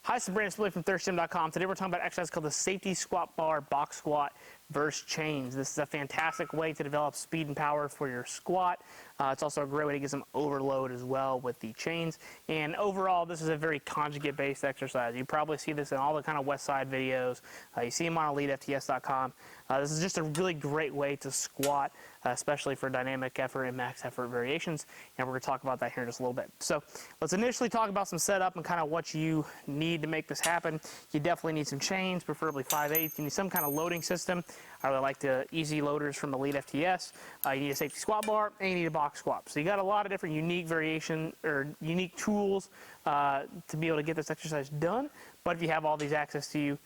Hi, this is Brandon Spillane from ThirstGym.com. Today we're talking about an exercise called the safety squat bar box squat versus chains. This is a fantastic way to develop speed and power for your squat. It's also a great way to get some overload as well with the chains. And overall, this is a very conjugate-based exercise. You probably see this in all the kind of West Side videos. You see them on EliteFTS.com. This is just a really great way to squat, especially for dynamic effort and max effort variations. And we're going to talk about that here in just a little bit. So let's initially talk about some setup and kind of what you need to make this happen. You definitely need some chains, preferably 5/8. You need some kind of loading system. I really like the easy loaders from EliteFTS. You need a safety squat bar and you need a box squat. So you got a lot of different unique variation or unique tools to be able to get this exercise done. But if you have all these access to you,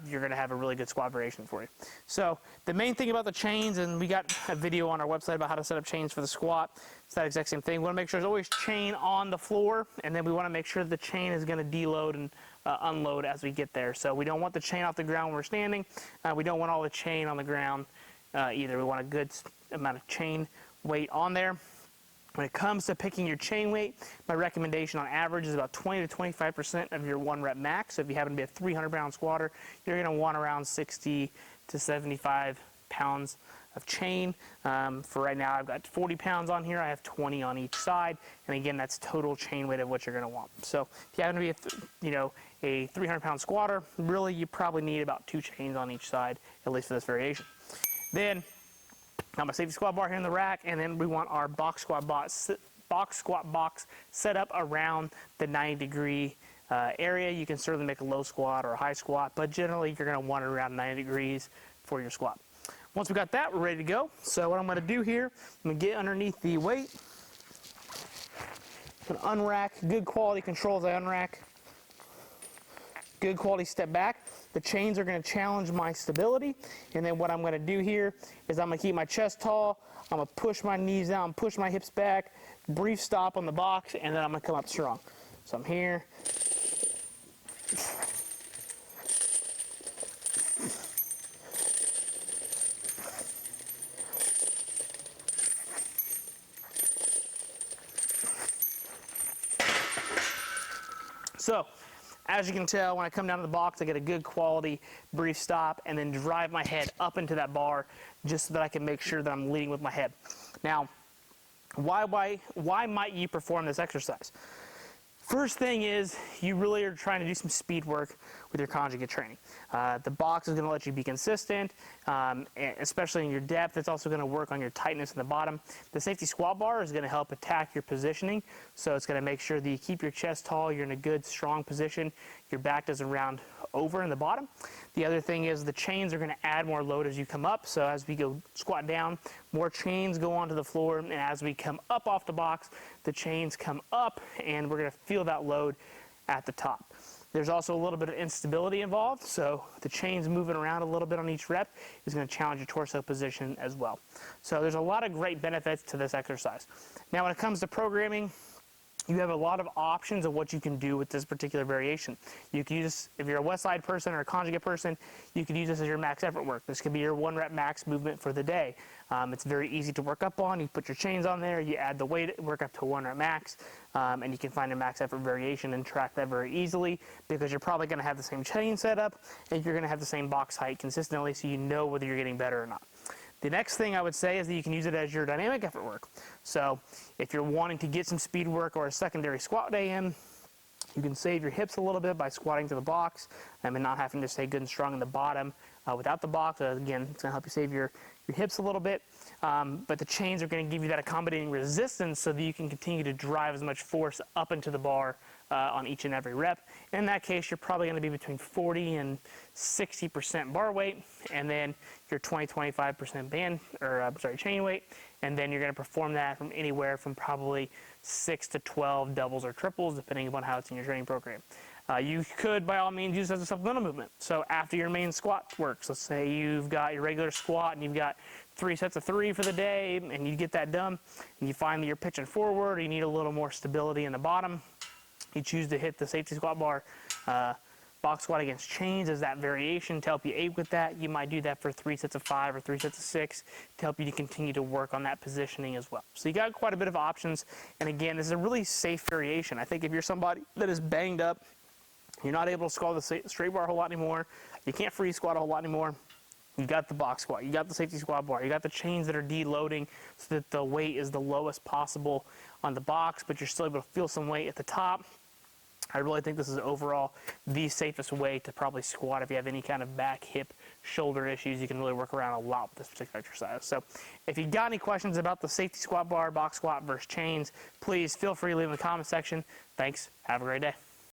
you're going to have a really good squat variation for you. So the main thing about the chains, and we got a video on our website about how to set up chains for the squat. It's that exact same thing. We want to make sure there's always chain on the floor, and then we want to make sure the chain is going to deload and unload as we get there. So we don't want the chain off the ground when we're standing. We don't want all the chain on the ground either. We want a good amount of chain weight on there. When it comes to picking your chain weight, my recommendation on average is about 20 to 25% of your 1 rep max. So if you happen to be a 300-pound squatter, you're going to want around 60 to 75 pounds of chain. For right now, I've got 40 pounds on here. I have 20 on each side. And again, that's total chain weight of what you're going to want. So if you happen to be a 300-pound squatter, really you probably need about 2 chains on each side, at least for this variation. Then got my safety squat bar here in the rack, and then we want our box squat box set up around the 90-degree area. You can certainly make a low squat or a high squat, but generally you're going to want it around 90 degrees for your squat. Once we got that, we're ready to go. So what I'm going to do here, I'm going to get underneath the weight, I'm going to unrack, good quality control as I unrack, good quality step back. The chains are going to challenge my stability, and then what I'm going to do here is I'm going to keep my chest tall, I'm going to push my knees down, push my hips back, brief stop on the box, and then I'm going to come up strong. So I'm here. So, as you can tell, when I come down to the box, I get a good quality brief stop and then drive my head up into that bar just so that I can make sure that I'm leading with my head. Now, why might you perform this exercise? First thing is, you really are trying to do some speed work with your conjugate training. The box is going to let you be consistent, especially in your depth. It's also going to work on your tightness in the bottom. The safety squat bar is going to help attack your positioning, so it's going to make sure that you keep your chest tall, you're in a good, strong position, your back doesn't round over in the bottom. The other thing is the chains are going to add more load as you come up, so as we go squat down, more chains go onto the floor, and as we come up off the box, the chains come up, and we're going to feel that load at the top. There's also a little bit of instability involved, so the chains moving around a little bit on each rep is going to challenge your torso position as well. So there's a lot of great benefits to this exercise. Now when it comes to programming, you have a lot of options of what you can do with this particular variation. You can use, if you're a West Side person or a conjugate person, you can use this as your max effort work. This could be your 1 rep max movement for the day. It's very easy to work up on. You put your chains on there, you add the weight, work up to 1 rep max, and you can find a max effort variation and track that very easily because you're probably going to have the same chain setup and you're going to have the same box height consistently, so you know whether you're getting better or not. The next thing I would say is that you can use it as your dynamic effort work. So if you're wanting to get some speed work or a secondary squat day in, you can save your hips a little bit by squatting to the box and not having to stay good and strong in the bottom without the box. Again, it's going to help you save your hips a little bit. But the chains are going to give you that accommodating resistance so that you can continue to drive as much force up into the bar on each and every rep. In that case, you're probably going to be between 40 and 60% bar weight, and then your 20-25% chain weight, and then you're going to perform that from anywhere from probably 6 to 12 doubles or triples, depending upon how it's in your training program. You could, by all means, use it as a supplemental movement. So after your main squat works, let's say you've got your regular squat and you've got 3 sets of 3 for the day, and you get that done, and you find that you're pitching forward, or you need a little more stability in the bottom, you choose to hit the safety squat bar box squat against chains as that variation to help you aid with that. You might do that for 3 sets of 5 or 3 sets of 6 to help you to continue to work on that positioning as well. So you got quite a bit of options, and again, this is a really safe variation. I think if you're somebody that is banged up, You're not able to squat the straight bar a whole lot anymore. You can't free squat a whole lot anymore. You got the box squat, you got the safety squat bar, you got the chains that are deloading so that the weight is the lowest possible on the box, but you're still able to feel some weight at the top. I really think this is overall the safest way to probably squat. If you have any kind of back, hip, shoulder issues, you can really work around a lot with this particular exercise. So if you got any questions about the safety squat bar, box squat versus chains, please feel free to leave in the comment section. Thanks. Have a great day.